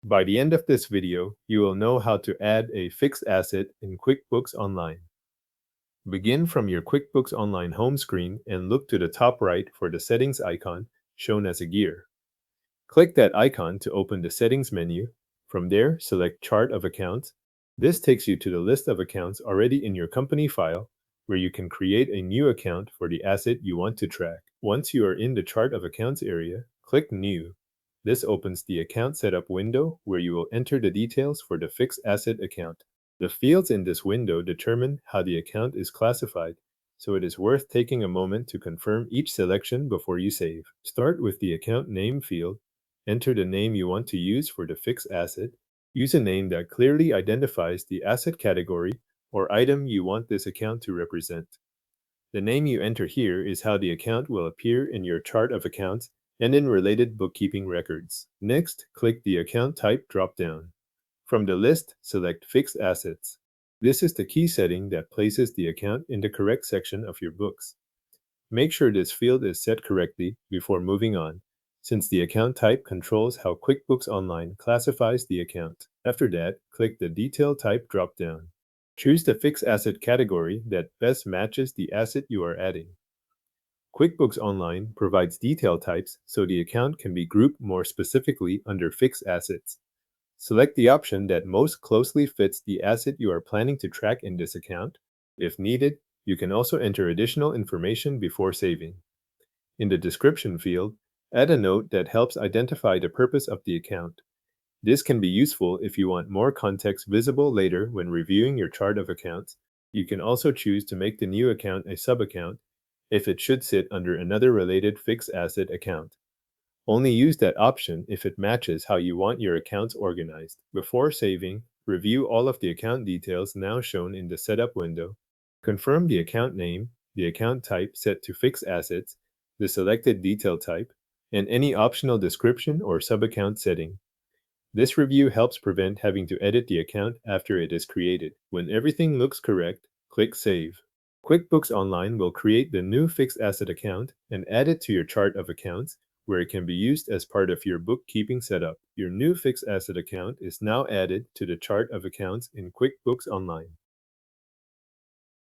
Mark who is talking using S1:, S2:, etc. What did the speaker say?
S1: By the end of this video, you will know how to add a fixed asset in QuickBooks Online. Begin from your QuickBooks Online home screen and look to the top right for the settings icon shown as a gear. Click that icon to open the settings menu. From there, select Chart of Accounts. This takes you to the list of accounts already in your company file, where you can create a new account for the asset you want to track. Once you are in the Chart of Accounts area, click New. This opens the Account Setup window where you will enter the details for the fixed asset account. The fields in this window determine how the account is classified, so it is worth taking a moment to confirm each selection before you save. Start with the Account Name field. Enter the name you want to use for the fixed asset. Use a name that clearly identifies the asset category or item you want this account to represent. The name you enter here is how the account will appear in your chart of accounts and in related bookkeeping records. Next, click the Account Type drop-down. From the list, select Fixed Assets. This is the key setting that places the account in the correct section of your books. Make sure this field is set correctly before moving on, since the account type controls how QuickBooks Online classifies the account. After that, click the Detail Type drop-down. Choose the fixed asset category that best matches the asset you are adding. QuickBooks Online provides detail types so the account can be grouped more specifically under fixed assets. Select the option that most closely fits the asset you are planning to track in this account. If needed, you can also enter additional information before saving. In the description field, add a note that helps identify the purpose of the account. This can be useful if you want more context visible later when reviewing your chart of accounts. You can also choose to make the new account a sub-account if it should sit under another related fixed asset account. Only use that option if it matches how you want your accounts organized. Before saving, review all of the account details now shown in the Setup window. Confirm the account name, the account type set to fixed assets, the selected detail type, and any optional description or sub-account setting. This review helps prevent having to edit the account after it is created. When everything looks correct, click Save. QuickBooks Online will create the new fixed asset account and add it to your chart of accounts, where it can be used as part of your bookkeeping setup. Your new fixed asset account is now added to the chart of accounts in QuickBooks Online.